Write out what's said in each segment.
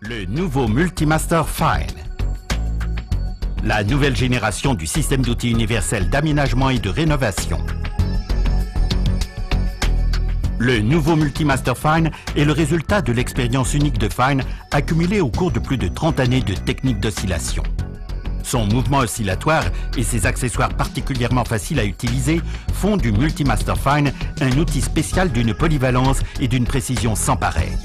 Le nouveau Multimaster Fine. La nouvelle génération du système d'outils universel d'aménagement et de rénovation. Le nouveau Multimaster Fine est le résultat de l'expérience unique de Fine accumulée au cours de plus de 30 années de techniques d'oscillation. Son mouvement oscillatoire et ses accessoires particulièrement faciles à utiliser font du Multimaster Fine un outil spécial d'une polyvalence et d'une précision sans pareille.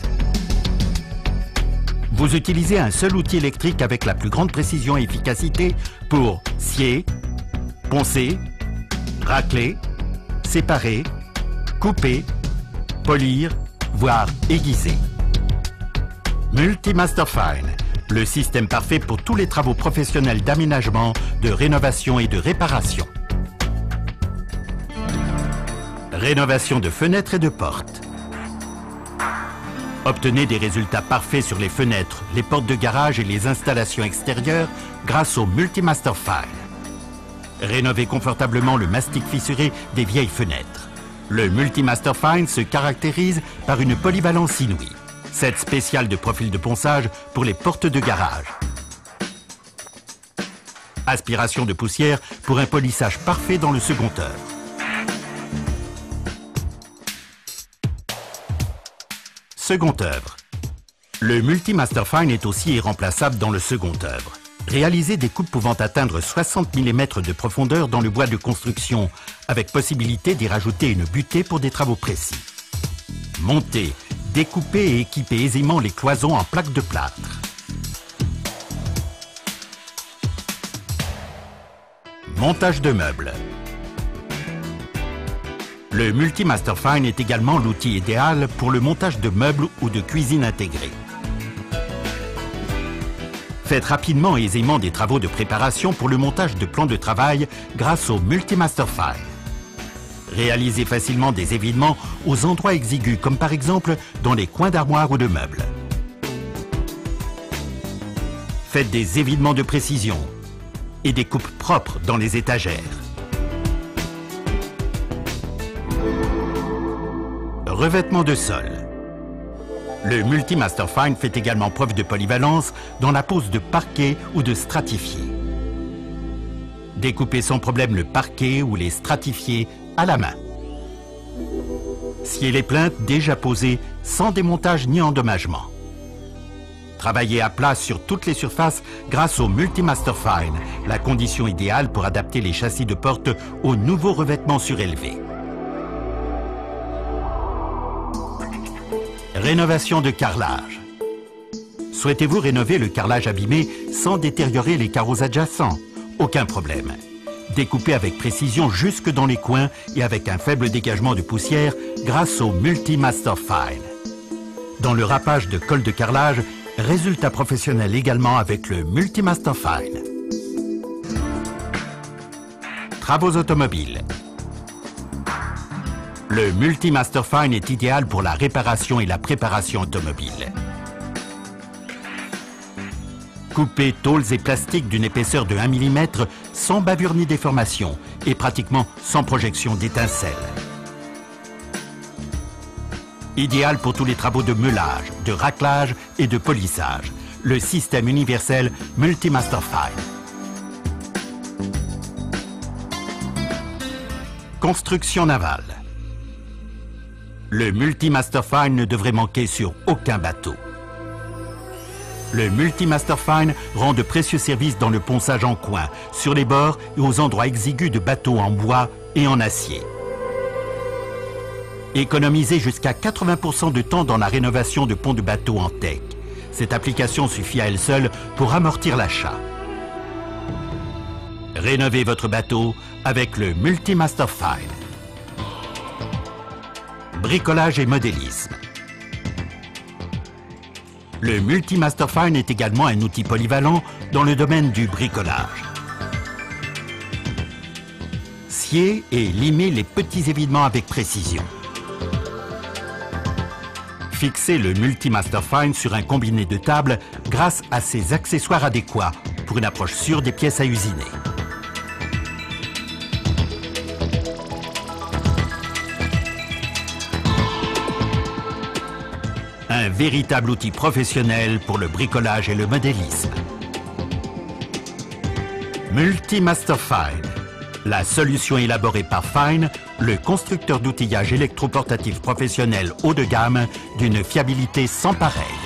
Vous utilisez un seul outil électrique avec la plus grande précision et efficacité pour scier, poncer, racler, séparer, couper, polir, voire aiguiser. Multimaster Fine, le système parfait pour tous les travaux professionnels d'aménagement, de rénovation et de réparation. Rénovation de fenêtres et de portes. Obtenez des résultats parfaits sur les fenêtres, les portes de garage et les installations extérieures grâce au Multimaster Fine. Rénovez confortablement le mastic fissuré des vieilles fenêtres. Le Multimaster Fine se caractérise par une polyvalence inouïe. Set spécial de profil de ponçage pour les portes de garage. Aspiration de poussière pour un polissage parfait dans le second œuvre. Second œuvre. Le Multimaster Fine est aussi irremplaçable dans le second œuvre. Réalisez des coupes pouvant atteindre 60 mm de profondeur dans le bois de construction, avec possibilité d'y rajouter une butée pour des travaux précis. Montez, découpez et équipez aisément les cloisons en plaques de plâtre. Montage de meubles. Le Multimaster Fine est également l'outil idéal pour le montage de meubles ou de cuisine intégrée. Faites rapidement et aisément des travaux de préparation pour le montage de plans de travail grâce au Multimaster Fine. Réalisez facilement des évidements aux endroits exigus, comme par exemple dans les coins d'armoires ou de meubles. Faites des évidements de précision et des coupes propres dans les étagères. Revêtement de sol. Le Multimaster Fine fait également preuve de polyvalence dans la pose de parquet ou de stratifié. Découpez sans problème le parquet ou les stratifiés à la main. Sciez les plinthes déjà posées sans démontage ni endommagement. Travaillez à plat sur toutes les surfaces grâce au Multimaster Fine, la condition idéale pour adapter les châssis de porte aux nouveaux revêtements surélevés. Rénovation de carrelage. Souhaitez-vous rénover le carrelage abîmé sans détériorer les carreaux adjacents? Aucun problème. Découpez avec précision jusque dans les coins et avec un faible dégagement de poussière grâce au Multimaster Fine. Dans le râpage de colle de carrelage, résultat professionnel également avec le Multimaster Fine. Travaux automobiles. Le Multimaster Fine est idéal pour la réparation et la préparation automobile. Coupez tôles et plastiques d'une épaisseur de 1 mm sans bavure ni déformation et pratiquement sans projection d'étincelles. Idéal pour tous les travaux de meulage, de raclage et de polissage. Le système universel Multimaster Fine. Construction navale. Le Multimaster Fine ne devrait manquer sur aucun bateau. Le Multimaster Fine rend de précieux services dans le ponçage en coin, sur les bords et aux endroits exigus de bateaux en bois et en acier. Économisez jusqu'à 80% de temps dans la rénovation de ponts de bateaux en teck. Cette application suffit à elle seule pour amortir l'achat. Rénovez votre bateau avec le Multimaster Fine. Bricolage et modélisme. Le Multimaster Fine est également un outil polyvalent dans le domaine du bricolage. Sciez et limez les petits évidements avec précision. Fixez le Multimaster Fine sur un combiné de table grâce à ses accessoires adéquats pour une approche sûre des pièces à usiner. Un véritable outil professionnel pour le bricolage et le modélisme. Multi-Master Fine, la solution élaborée par Fine, le constructeur d'outillage électroportatif professionnel haut de gamme d'une fiabilité sans pareille.